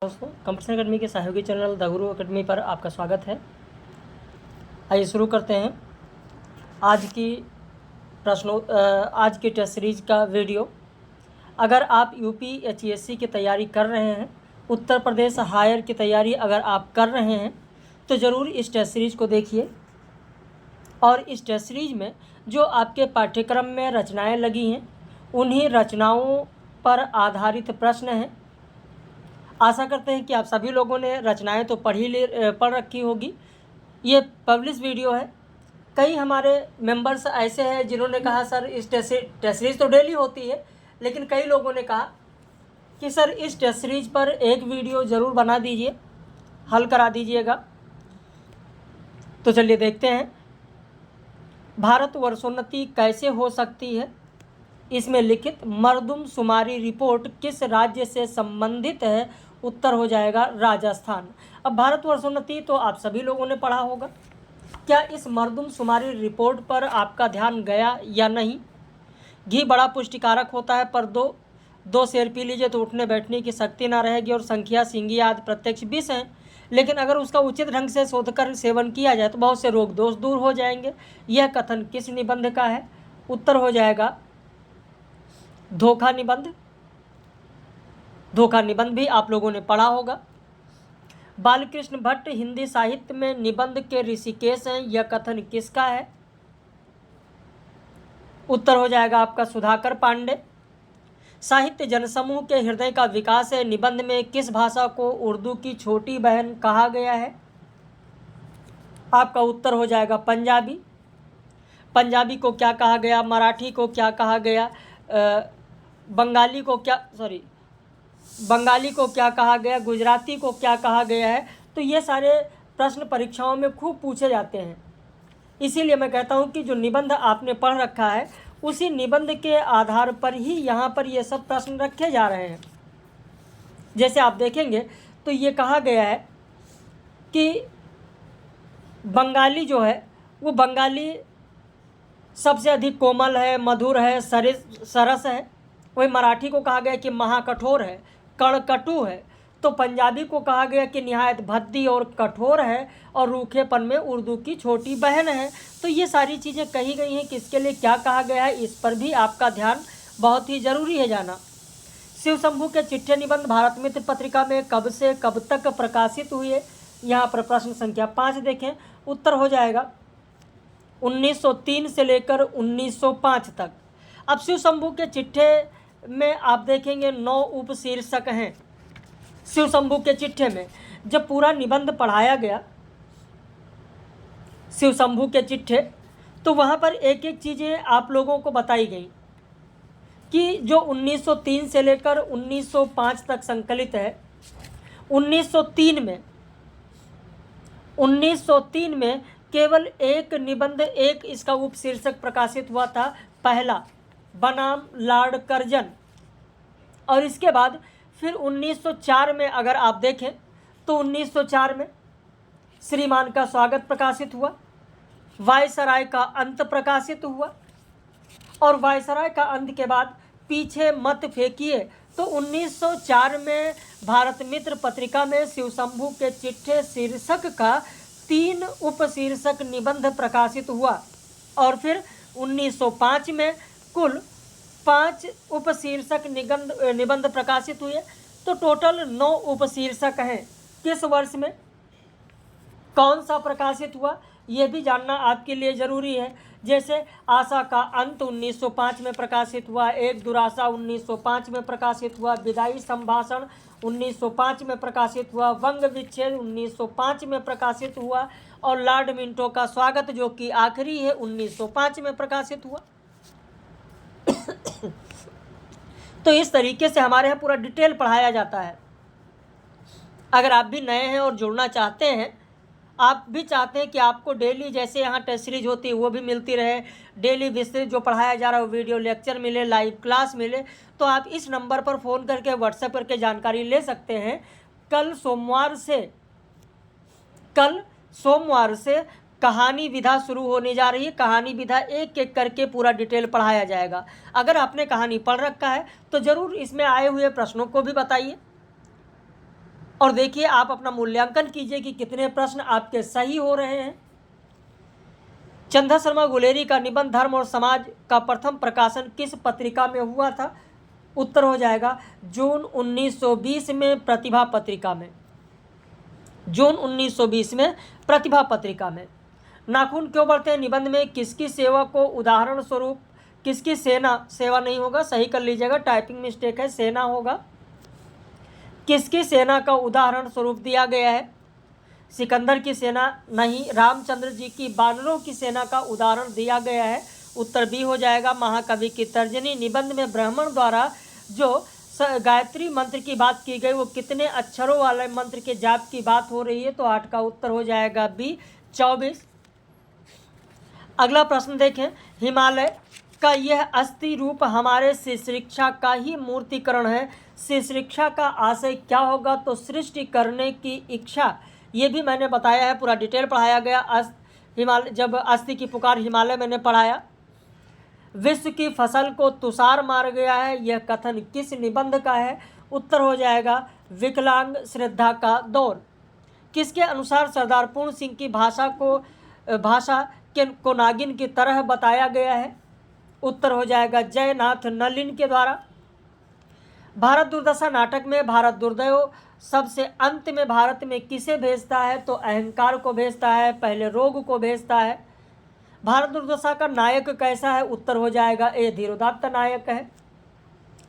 दोस्तों, computer academy के सहयोगी चैनल द गुरु अकेडमी पर आपका स्वागत है। आइए शुरू करते हैं आज की टेस्ट सीरीज का वीडियो। अगर आप यूपीएचईएससी की तैयारी कर रहे हैं, उत्तर प्रदेश हायर की तैयारी अगर आप कर रहे हैं तो ज़रूर इस टेस्ट सीरीज को देखिए। और इस टेस्ट सीरीज में जो आपके पाठ्यक्रम में रचनाएँ लगी हैं, उन्हीं रचनाओं पर आधारित प्रश्न हैं। आशा करते हैं कि आप सभी लोगों ने रचनाएं तो पढ़ रखी होगी। ये पब्लिश वीडियो है। कई हमारे मेंबर्स ऐसे हैं जिन्होंने कहा सर इस टेस्ट सीरीज तो डेली होती है, लेकिन कई लोगों ने कहा कि सर इस टेस्ट सीरीज पर एक वीडियो ज़रूर बना दीजिए, हल करा दीजिएगा। तो चलिए देखते हैं भारत वर्षोन्नति कैसे हो सकती है। इसमें लिखित मरदमशुमारी रिपोर्ट किस राज्य से संबंधित है? उत्तर हो जाएगा राजस्थान। अब भारत वर्षोन्नति तो आप सभी लोगों ने पढ़ा होगा। क्या इस मरदमशुमारी रिपोर्ट पर आपका ध्यान गया या नहीं? घी बड़ा पुष्टिकारक होता है, पर दो शेर पी लीजिए तो उठने बैठने की शक्ति ना रहेगी, और संख्या सिंगी आदि प्रत्यक्ष विष हैं। लेकिन अगर उसका उचित ढंग से शोधकर सेवन किया जाए तो बहुत से रोग दोष दूर हो जाएंगे। यह कथन किस निबंध का है? उत्तर हो जाएगा धोखा निबंध। धोखा निबंध भी आप लोगों ने पढ़ा होगा। बालकृष्ण भट्ट हिंदी साहित्य में निबंध के ऋषिकेश हैं, यह कथन किसका है? उत्तर हो जाएगा आपका सुधाकर पांडे। साहित्य जनसमूह के हृदय का विकास है, निबंध में किस भाषा को उर्दू की छोटी बहन कहा गया है? आपका उत्तर हो जाएगा पंजाबी। पंजाबी को क्या कहा गया? मराठी को क्या कहा गया? बंगाली को क्या कहा गया? गुजराती को क्या कहा गया है? तो ये सारे प्रश्न परीक्षाओं में खूब पूछे जाते हैं। इसीलिए मैं कहता हूँ कि जो निबंध आपने पढ़ रखा है उसी निबंध के आधार पर ही यहाँ पर ये सब प्रश्न रखे जा रहे हैं। जैसे आप देखेंगे तो ये कहा गया है कि बंगाली जो है वो बंगाली सबसे अधिक कोमल है, मधुर है, सरस है। वही मराठी को कहा गया कि महाकठोर है, कड़कटू है। तो पंजाबी को कहा गया कि निहायत भद्दी और कठोर है, और रूखेपन में उर्दू की छोटी बहन है। तो ये सारी चीज़ें कही गई हैं, किसके लिए क्या कहा गया है, इस पर भी आपका ध्यान बहुत ही ज़रूरी है जाना। शिव शंभू के चिट्ठे निबंध भारत मित्र पत्रिका में कब से कब तक प्रकाशित हुए? यहाँ पर प्रश्न संख्या 5 देखें। उत्तर हो जाएगा 1903 से लेकर 1905 तक। अब शिव शंभू के चिट्ठे में आप देखेंगे 9 उपशीर्षक हैं। शिव शंभू के चिट्ठे में जब पूरा निबंध पढ़ाया गया शिव शंभू के चिट्ठे, तो वहाँ पर एक एक चीज़ें आप लोगों को बताई गई कि जो 1903 से लेकर 1905 तक संकलित है। 1903 में केवल एक निबंध, एक इसका उपशीर्षक प्रकाशित हुआ था, पहला बनाम लॉर्ड कर्जन। और इसके बाद फिर 1904 में अगर आप देखें तो 1904 में श्रीमान का स्वागत प्रकाशित हुआ, वायसराय का अंत प्रकाशित हुआ, और वायसराय का अंत के बाद पीछे मत फेंकिए। तो 1904 में भारत मित्र पत्रिका में शिव शंभू के चिट्ठे शीर्षक का 3 उपशीर्षक निबंध प्रकाशित हुआ, और फिर 1905 में कुल 5 उपशीर्षक निबंध प्रकाशित हुए। तो टोटल 9 उपशीर्षक हैं। किस वर्ष में कौन सा प्रकाशित हुआ ये भी जानना आपके लिए ज़रूरी है। जैसे आशा का अंत 1905 में प्रकाशित हुआ, एक दुराशा 1905 में प्रकाशित हुआ, विदाई संभाषण 1905 में प्रकाशित हुआ, वंग विच्छेद 1905 में प्रकाशित हुआ, और लॉर्ड मिंटो का स्वागत जो कि आखिरी है 1905 में प्रकाशित हुआ। तो इस तरीके से हमारे यहाँ पूरा डिटेल पढ़ाया जाता है। अगर आप भी नए हैं और जुड़ना चाहते हैं, आप भी चाहते हैं कि आपको डेली जैसे यहाँ टेस्ट सीरीज होती है वो भी मिलती रहे, डेली विस्तृत जो पढ़ाया जा रहा है वो वीडियो लेक्चर मिले, लाइव क्लास मिले, तो आप इस नंबर पर फ़ोन करके व्हाट्सएप करके जानकारी ले सकते हैं। कल सोमवार से कहानी विधा शुरू होने जा रही है। कहानी विधा एक एक करके पूरा डिटेल पढ़ाया जाएगा। अगर आपने कहानी पढ़ रखा है तो ज़रूर इसमें आए हुए प्रश्नों को भी बताइए। और देखिए आप अपना मूल्यांकन कीजिए कि कितने प्रश्न आपके सही हो रहे हैं। चंदा शर्मा गुलेरी का निबंध धर्म और समाज का प्रथम प्रकाशन किस पत्रिका में हुआ था? उत्तर हो जाएगा जून 1920 में प्रतिभा पत्रिका में। जून 1920 में प्रतिभा पत्रिका में। नाखून क्यों बढ़ते हैं निबंध में किसकी सेवा को उदाहरण स्वरूप, किसकी सेना, सेवा नहीं होगा, सही कर लीजिएगा, टाइपिंग मिस्टेक है, सेना होगा। किसकी सेना का उदाहरण स्वरूप दिया गया है? सिकंदर की सेना नहीं, रामचंद्र जी की बानरों की सेना का उदाहरण दिया गया है। उत्तर बी हो जाएगा महाकवि की तर्जनी। निबंध में ब्राह्मण द्वारा जो गायत्री मंत्र की बात की गई वो कितने अक्षरों वाले मंत्र के जाप की बात हो रही है? तो 8 का उत्तर हो जाएगा बी 24। अगला प्रश्न देखें, हिमालय का यह अस्थि रूप हमारे शिक्षा का ही मूर्तिकरण है। शिक्षा का आशय क्या होगा? तो सृष्टि करने की इच्छा। ये भी मैंने बताया है, पूरा डिटेल पढ़ाया गया। हिमालय, जब अस्थि की पुकार हिमालय मैंने पढ़ाया। विश्व की फसल को तुषार मार गया है, यह कथन किस निबंध का है? उत्तर हो जाएगा विकलांग श्रद्धा का दौर। किसके अनुसार सरदार पूर्ण सिंह की भाषा को नागिन की तरह बताया गया है? उत्तर हो जाएगा जयनाथ नलिन के द्वारा। भारत दुर्दशा नाटक में भारत दुर्दयो सबसे अंत में भारत में किसे भेजता है? तो अहंकार को भेजता है, पहले रोग को भेजता है। भारत दुर्दशा का नायक कैसा है? उत्तर हो जाएगा ए धीरोदात्त नायक है।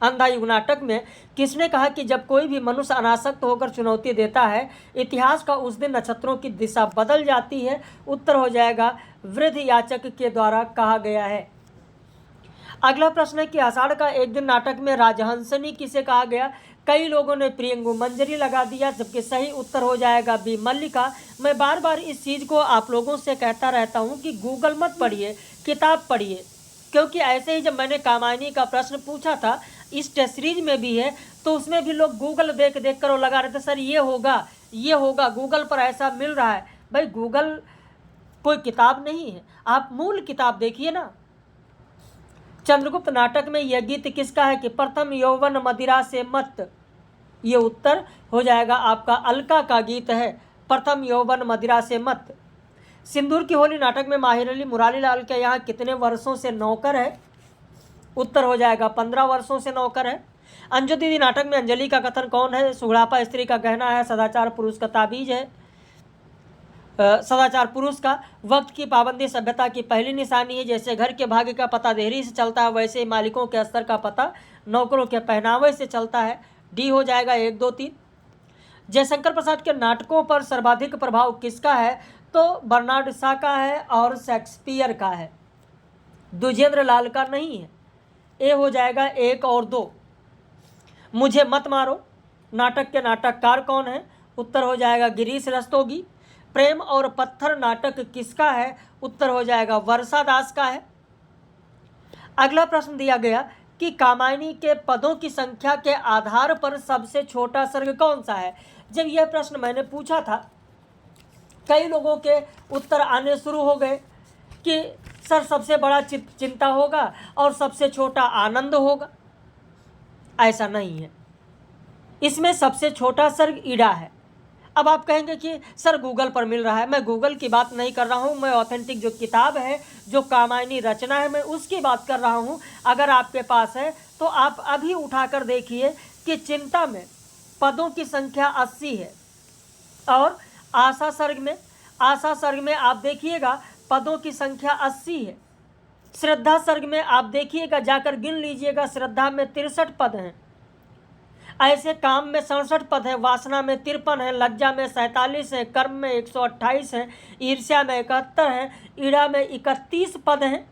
अंधा युग नाटक में किसने कहा कि जब कोई भी मनुष्य अनासक्त होकर चुनौती देता है इतिहास का उस दिन नक्षत्रों की दिशा बदल जाती है? उत्तर हो जाएगा वृद्ध याचक के द्वारा कहा गया है। अगला प्रश्न है कि आषाढ़ का एक दिन नाटक में राजहंसनी किसे कहा गया? कई लोगों ने प्रियंगु मंजरी लगा दिया, जबकि सही उत्तर हो जाएगा बी मल्लिका। मैं बार बार इस चीज़ को आप लोगों से कहता रहता हूँ कि गूगल मत पढ़िए, किताब पढ़िए, क्योंकि ऐसे ही जब मैंने कामायनी का प्रश्न पूछा था, इस टेस्ट सीरीज में भी है, तो उसमें भी लोग गूगल देख देख कर लगा रहे थे, सर ये होगा ये होगा, गूगल पर ऐसा मिल रहा है। भाई गूगल कोई किताब नहीं है, आप मूल किताब देखिए ना। चंद्रगुप्त नाटक में यह गीत किसका है कि प्रथम यौवन मदिरा से मत? ये उत्तर हो जाएगा आपका अलका का गीत है, प्रथम यौवन मदिरा से मत। सिंदूर की होली नाटक में माहिर अली मुरारी लाल के यहाँ कितने वर्षों से नौकर है? उत्तर हो जाएगा 15 वर्षों से नौकर है। अंजू दीदी नाटक में अंजलि का कथन कौन है? सुगड़ापा स्त्री का गहना है, सदाचार पुरुष का ताबीज है। सदाचार पुरुष का वक्त की पाबंदी सभ्यता की पहली निशानी है। जैसे घर के भाग्य का पता देरी से चलता है, वैसे ही मालिकों के स्तर का पता नौकरों के पहनावे से चलता है। डी हो जाएगा 1, 2, 3। जयशंकर प्रसाद के नाटकों पर सर्वाधिक प्रभाव किसका है? तो बर्नार्ड शा का है और शेक्सपियर का है, द्विजेंद्र लाल का नहीं है। ए हो जाएगा 1 और 2। मुझे मत मारो नाटक के नाटककार कौन है? उत्तर हो जाएगा गिरीश रस्तोगी। प्रेम और पत्थर नाटक किसका है? उत्तर हो जाएगा वर्षा दास का है। अगला प्रश्न दिया गया कि कामायनी के पदों की संख्या के आधार पर सबसे छोटा सर्ग कौन सा है? जब यह प्रश्न मैंने पूछा था, कई लोगों के उत्तर आने शुरू हो गए कि सर सबसे बड़ा चिंता होगा और सबसे छोटा आनंद होगा। ऐसा नहीं है, इसमें सबसे छोटा सर्ग ईड़ा है। अब आप कहेंगे कि सर गूगल पर मिल रहा है। मैं गूगल की बात नहीं कर रहा हूँ, मैं ऑथेंटिक जो किताब है, जो कामायनी रचना है, मैं उसकी बात कर रहा हूँ। अगर आपके पास है तो आप अभी उठाकर देखिए कि चिंता में पदों की संख्या 80 है और आशा सर्ग में आप देखिएगा पदों की संख्या 80 है। श्रद्धा सर्ग में आप देखिएगा, जाकर गिन लीजिएगा, श्रद्धा में 63 पद हैं। ऐसे काम में 67 पद है, वासना में 53 है, लज्जा में 47 है, कर्म में 128 है, ईर्ष्या में 71 है, ईड़ा में 31 पद हैं,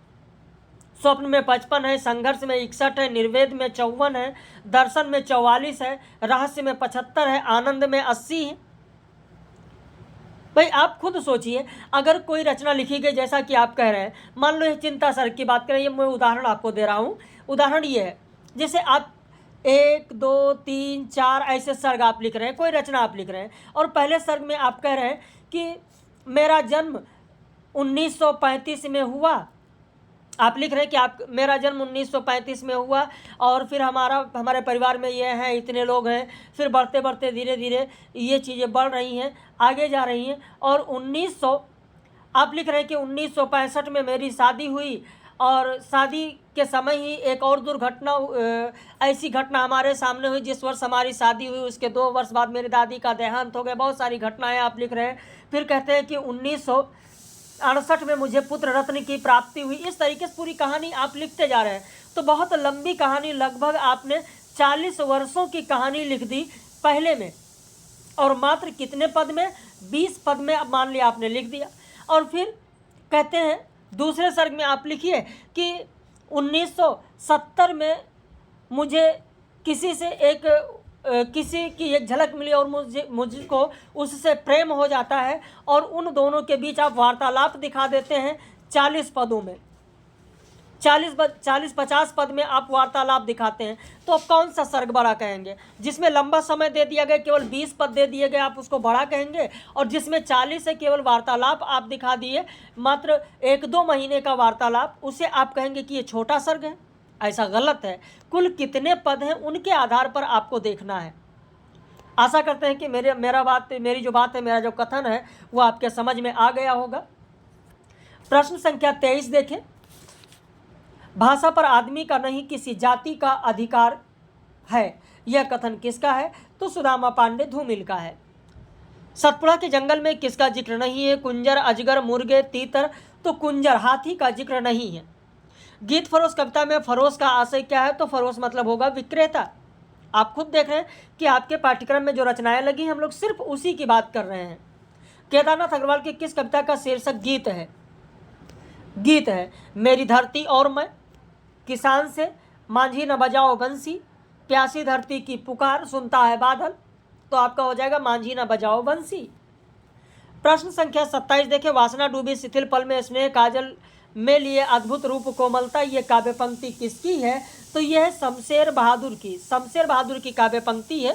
स्वप्न में 55 है, संघर्ष में 61 है, निर्वेद में 54 है, दर्शन में 44 है, रहस्य में 75 है, आनंद में 80 है। भाई आप खुद सोचिए, अगर कोई रचना लिखी गई जैसा कि आप कह रहे हैं, मान लो ये चिंता सर्ग की बात करें, मैं उदाहरण आपको दे रहा हूँ। उदाहरण ये है, जैसे आप 1, 2, 3, 4 ऐसे सर्ग आप लिख रहे हैं, कोई रचना आप लिख रहे हैं, और पहले सर्ग में आप कह रहे हैं कि मेरा जन्म 1935 में हुआ आप लिख रहे हैं कि आप मेरा जन्म 1935 में हुआ और फिर हमारे परिवार में ये हैं, इतने लोग हैं, फिर बढ़ते बढ़ते धीरे धीरे ये चीज़ें बढ़ रही हैं, आगे जा रही हैं, और 1900 आप लिख रहे हैं कि 1965 में मेरी शादी हुई और शादी के समय ही एक और दुर्घटना, ऐसी घटना हमारे सामने हुई। जिस वर्ष हमारी शादी हुई उसके 2 वर्ष बाद मेरी दादी का देहांत हो गया। बहुत सारी घटनाएं आप लिख रहे हैं। फिर कहते हैं कि 1968 में मुझे पुत्र रत्न की प्राप्ति हुई। इस तरीके से पूरी कहानी आप लिखते जा रहे हैं। तो बहुत लंबी कहानी, लगभग आपने 40 वर्षों की कहानी लिख दी पहले में, और मात्र कितने पद में? 20 पद में अब मान लिया आपने लिख दिया। और फिर कहते हैं दूसरे सर्ग में आप लिखिए कि 1970 में मुझे किसी की एक झलक मिली और मुझको उससे प्रेम हो जाता है, और उन दोनों के बीच आप वार्तालाप दिखा देते हैं 40 पदों में, 40-50 पद में आप वार्तालाप दिखाते हैं। तो अब कौन सा सर्ग बड़ा कहेंगे? जिसमें लंबा समय दे दिया गया, केवल 20 पद दे दिए गए, आप उसको बड़ा कहेंगे? और जिसमें 40 है, केवल वार्तालाप आप दिखा दिए, मात्र 1-2 महीने का वार्तालाप, उसे आप कहेंगे कि ये छोटा सर्ग है? ऐसा गलत है। कुल कितने पद हैं उनके आधार पर आपको देखना है। आशा करते हैं कि मेरी जो बात है, मेरा जो कथन है, वो आपके समझ में आ गया होगा। प्रश्न संख्या 23 देखें। भाषा पर आदमी का नहीं किसी जाति का अधिकार है, यह कथन किसका है? तो सुदामा पांडे धूमिल का है। सतपुड़ा के जंगल में किसका जिक्र नहीं है? कुंजर, अजगर, मुर्गे, तीतर। तो कुंजर, हाथी का जिक्र नहीं है। गीत फरोश कविता में फरोश का आशय क्या है? तो फरोश मतलब होगा विक्रेता। आप खुद देख रहे हैं कि आपके पाठ्यक्रम में जो रचनाएं लगी, हम लोग सिर्फ उसी की बात कर रहे हैं। केदारनाथ अग्रवाल की किस कविता का शीर्षक गीत है? गीत है मेरी धरती और मैं, किसान से मांझी न बजाओ बंसी, प्यासी धरती की पुकार सुनता है बादल। तो आपका हो जाएगा मांझी न बजाओ बंसी। प्रश्न संख्या 27 देखें। वासना डूबी शिथिल पल में स्नेह काजल में लिए अद्भुत रूप कोमलता, ये काव्य पंक्ति किसकी है? तो यह है शमशेर बहादुर की। शमशेर बहादुर की काव्य पंक्ति है।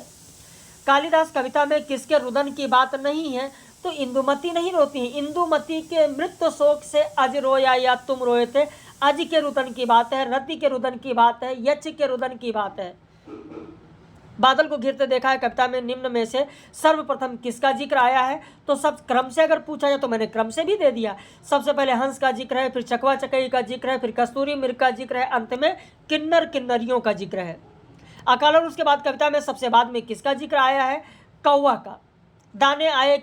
कालिदास कविता में किसके रुदन की बात नहीं है? तो इंदुमती नहीं रोती है। इंदुमती के मृत्यु शोक से अज रोया या तुम रोए थे, अज के रुदन की बात है, रति के रुदन की बात है, यक्ष के रुदन की बात है। बादल को घिरते देखा है कविता में निम्न में से सर्वप्रथम किसका जिक्र आया है? तो सब क्रम से अगर पूछा जाए तो मैंने क्रम से भी दे दिया। सबसे पहले हंस का जिक्र है, फिर चकवा चकई का जिक्र है, फिर कस्तूरी मृग का जिक्र है, अंत में किन्नर किन्नरियों का जिक्र है। अकाल। और उसके बाद कविता में सबसे बाद में किसका जिक्र आया है? कौवा का। दाने आए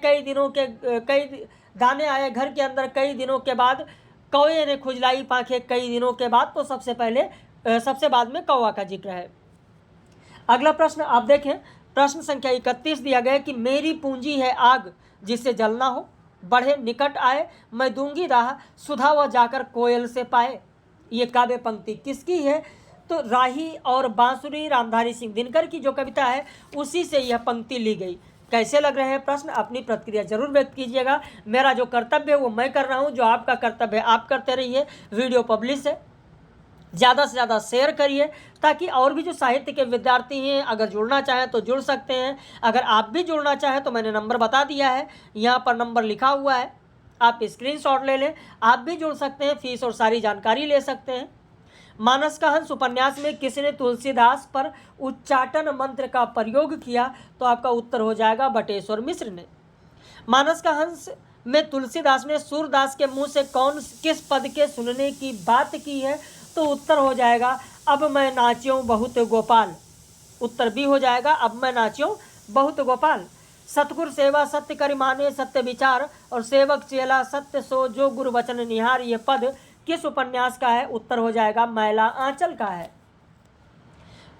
घर के अंदर कई दिनों के बाद, कौए ने खुजलाई पांखें कई दिनों के बाद। तो सबसे बाद में कौवा का जिक्र है। अगला प्रश्न आप देखें। प्रश्न संख्या 31 दिया गया कि मेरी पूंजी है आग जिससे जलना हो, बढ़े निकट आए मैं दूंगी राह, सुधा वह जाकर कोयल से पाए। ये काव्य पंक्ति किसकी है? तो राही और बांसुरी रामधारी सिंह दिनकर की जो कविता है उसी से यह पंक्ति ली गई। कैसे लग रहे हैं प्रश्न? अपनी प्रतिक्रिया जरूर व्यक्त कीजिएगा। मेरा जो कर्तव्य है वो मैं कर रहा हूँ, जो आपका कर्तव्य है आप करते रहिए। वीडियो पब्लिश है, ज़्यादा से ज़्यादा शेयर करिए ताकि और भी जो साहित्य के विद्यार्थी हैं अगर जुड़ना चाहें तो जुड़ सकते हैं। अगर आप भी जुड़ना चाहें तो मैंने नंबर बता दिया है, यहाँ पर नंबर लिखा हुआ है, आप स्क्रीनशॉट ले लें। आप भी जुड़ सकते हैं, फीस और सारी जानकारी ले सकते हैं। मानस का हंस उपन्यास में किसने तुलसीदास पर उच्चाटन मंत्र का प्रयोग किया? तो आपका उत्तर हो जाएगा बटेश्वर मिश्र ने। मानस का हंस में तुलसीदास ने सूरदास के मुंह से किस पद के सुनने की बात की है? तो उत्तर हो जाएगा अब मैं नाच्यूं बहुत गोपाल। उत्तर भी हो जाएगा अब मैं नाच्यूं बहुत गोपाल। सतगुर सेवा सत्य करि माने सत्य विचार, और सेवक चेला सत्य सो जो गुरु वचन निहार। ये पद किस उपन्यास का है? उत्तर हो जाएगा मैला आंचल का है।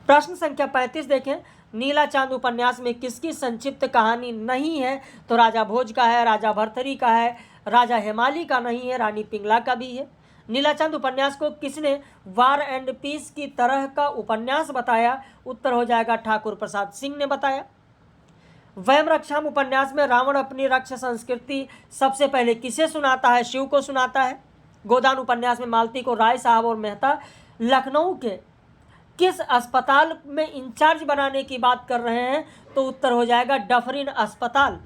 प्रश्न संख्या 35 देखें। नीला चांद उपन्यास में किसकी संक्षिप्त कहानी नहीं है? तो राजा भोज का है, राजा भरथरी का है, राजा हेमाली का नहीं है, रानी पिंगला का भी है। नीला चांद उपन्यास को किसने वार एंड पीस की तरह का उपन्यास बताया? उत्तर हो जाएगा ठाकुर प्रसाद सिंह ने बताया। वयम रक्षाम उपन्यास में रावण अपनी रक्ष संस्कृति सबसे पहले किसे सुनाता है? शिव को सुनाता है। गोदान उपन्यास में मालती को राय साहब और मेहता लखनऊ के किस अस्पताल में इंचार्ज बनाने की बात कर रहे हैं? तो उत्तर हो जाएगा डफरिन अस्पताल।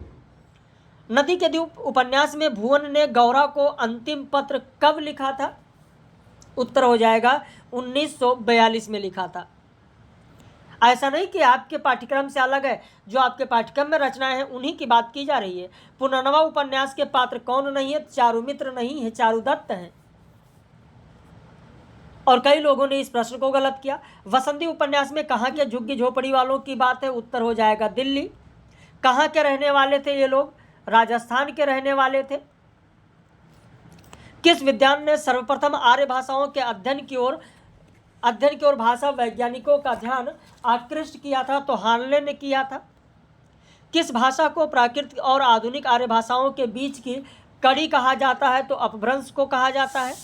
नदी के द्वीप उपन्यास में भुवन ने गौरा को अंतिम पत्र कब लिखा था? उत्तर हो जाएगा 1942 में लिखा था। ऐसा नहीं कि आपके पाठ्यक्रम से अलग है, जो आपके पाठ्यक्रम में रचनाएं हैं उन्हीं की बात की जा रही है। पुनर्नवा उपन्यास के पात्र कौन नहीं है? चारुमित्र नहीं है, चारुदत्त हैं। और कई लोगों ने इस प्रश्न को गलत किया। वसंती उपन्यास में कहाँ के झुग्गी झोपड़ी वालों की बात है? उत्तर हो जाएगा दिल्ली। कहाँ के रहने वाले थे ये लोग? राजस्थान के रहने वाले थे। किस विद्वान ने सर्वप्रथम आर्य भाषाओं के अध्ययन की ओर भाषा वैज्ञानिकों का ध्यान आकृष्ट किया था? तो हार्ले ने किया था। किस भाषा को प्राकृतिक और आधुनिक आर्य भाषाओं के बीच की कड़ी कहा जाता है? तो अपभ्रंश को कहा जाता है।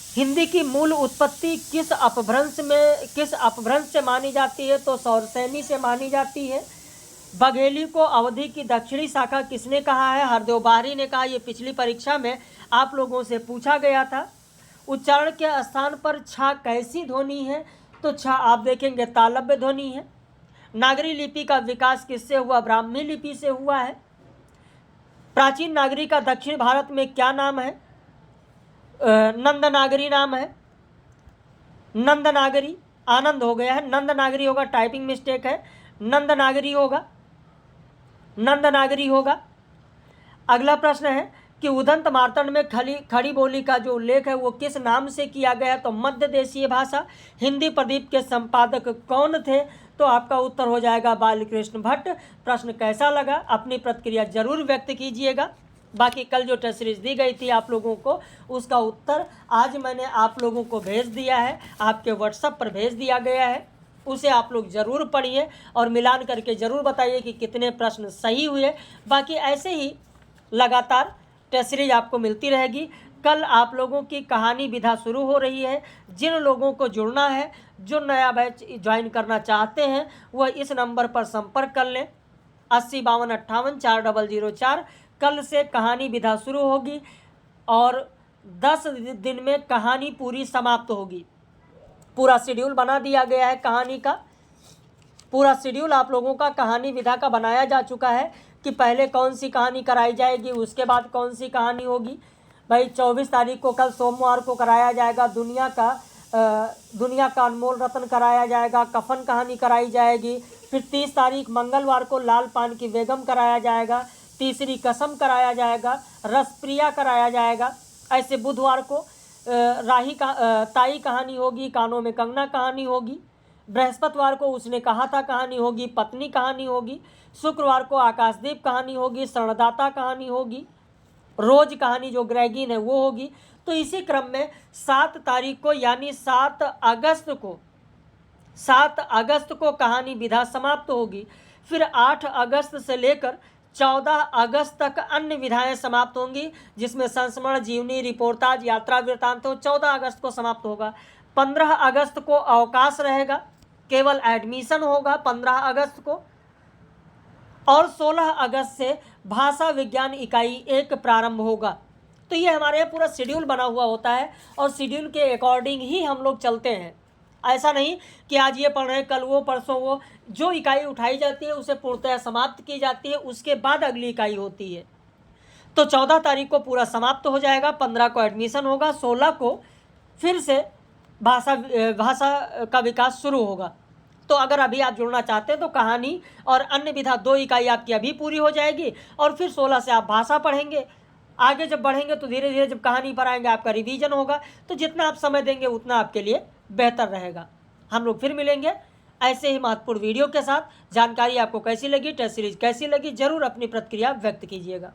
हिंदी की मूल उत्पत्ति किस अपभ्रंश से मानी जाती है? तो सौरसेनी से मानी जाती है। बघेली को अवधि की दक्षिणी शाखा किसने कहा है? हरदेव बाहरी ने कहा। ये पिछली परीक्षा में आप लोगों से पूछा गया था। उच्चारण के स्थान पर छा कैसी ध्वनि है? तो छा आप देखेंगे तालव्य ध्वनि है। नागरी लिपि का विकास किससे हुआ? ब्राह्मी लिपि से हुआ है। प्राचीन नागरी का दक्षिण भारत में क्या नाम है? नंदनागरी नाम है। नंदनागरी, आनंद हो गया है, नंदनागरी होगा, टाइपिंग मिस्टेक है, नंदनागरी होगा, नंदनागरी होगा। अगला प्रश्न है कि उदंत मार्तंड में खड़ी बोली का जो उल्लेख है वो किस नाम से किया गया? तो मध्य देशीय भाषा। हिंदी प्रदीप के संपादक कौन थे? तो आपका उत्तर हो जाएगा बालकृष्ण भट्ट। प्रश्न कैसा लगा? अपनी प्रतिक्रिया जरूर व्यक्त कीजिएगा। बाकी कल जो टेस्ट सीरीज दी गई थी आप लोगों को, उसका उत्तर आज मैंने आप लोगों को भेज दिया है, आपके व्हाट्सएप पर भेज दिया गया है। उसे आप लोग ज़रूर पढ़िए और मिलान करके ज़रूर बताइए कि कितने प्रश्न सही हुए। बाकी ऐसे ही लगातार टेस्ट सीरीज आपको मिलती रहेगी। कल आप लोगों की कहानी विधा शुरू हो रही है। जिन लोगों को जुड़ना है, जो नया बैच ज्वाइन करना चाहते हैं, वह इस नंबर पर संपर्क कर लें 8052584004। कल से कहानी विधा शुरू होगी और 10 दिन में कहानी पूरी समाप्त होगी। पूरा शेड्यूल बना दिया गया है कहानी का। पूरा शेड्यूल आप लोगों का कहानी विधा का बनाया जा चुका है कि पहले कौन सी कहानी कराई जाएगी, उसके बाद कौन सी कहानी होगी। भाई 24 तारीख को कल सोमवार को कराया जाएगा दुनिया का अनमोल रत्न कराया जाएगा, कफन कहानी कराई जाएगी। फिर 30 तारीख मंगलवार को लाल पान की बेगम कराया जाएगा, तीसरी कसम कराया जाएगा, रसप्रिया कराया जाएगा। ऐसे बुधवार को ताई कहानी होगी, कानों में कंगना कहानी होगी। बृहस्पतिवार को उसने कहा था कहानी होगी, पत्नी कहानी होगी। शुक्रवार को आकाशदीप कहानी होगी, शरणदाता कहानी होगी, रोज कहानी जो ग्रेगिन है वो होगी। तो इसी क्रम में 7 तारीख को यानी 7 अगस्त को कहानी विधा समाप्त होगी। फिर 8 अगस्त से लेकर 14 अगस्त तक अन्य विधाएं समाप्त होंगी, जिसमें संस्मरण, जीवनी, रिपोर्टाज, यात्रा वृत्तांत 14 अगस्त को समाप्त होगा। 15 अगस्त को अवकाश रहेगा, केवल एडमिशन होगा 15 अगस्त को। और 16 अगस्त से भाषा विज्ञान इकाई 1 प्रारंभ होगा। तो ये हमारे यहाँ पूरा शेड्यूल बना हुआ होता है और शेड्यूल के अकॉर्डिंग ही हम लोग चलते हैं। ऐसा नहीं कि आज ये पढ़ रहे हैं, कल वो, परसों वो। जो इकाई उठाई जाती है उसे पूर्णतः समाप्त की जाती है, उसके बाद अगली इकाई होती है। तो 14 तारीख को पूरा समाप्त हो जाएगा, 15 को एडमिशन होगा, 16 को फिर से भाषा का विकास शुरू होगा। तो अगर अभी आप जुड़ना चाहते हैं तो कहानी और अन्य विधा 2 इकाई आपकी अभी पूरी हो जाएगी और फिर 16 से आप भाषा पढ़ेंगे। आगे जब बढ़ेंगे तो धीरे धीरे जब कहानी पर आएंगे आपका रिवीजन होगा। तो जितना आप समय देंगे उतना आपके लिए बेहतर रहेगा। हम लोग फिर मिलेंगे ऐसे ही महत्वपूर्ण वीडियो के साथ। जानकारी आपको कैसी लगी, टेस्ट सीरीज कैसी लगी, जरूर अपनी प्रतिक्रिया व्यक्त कीजिएगा।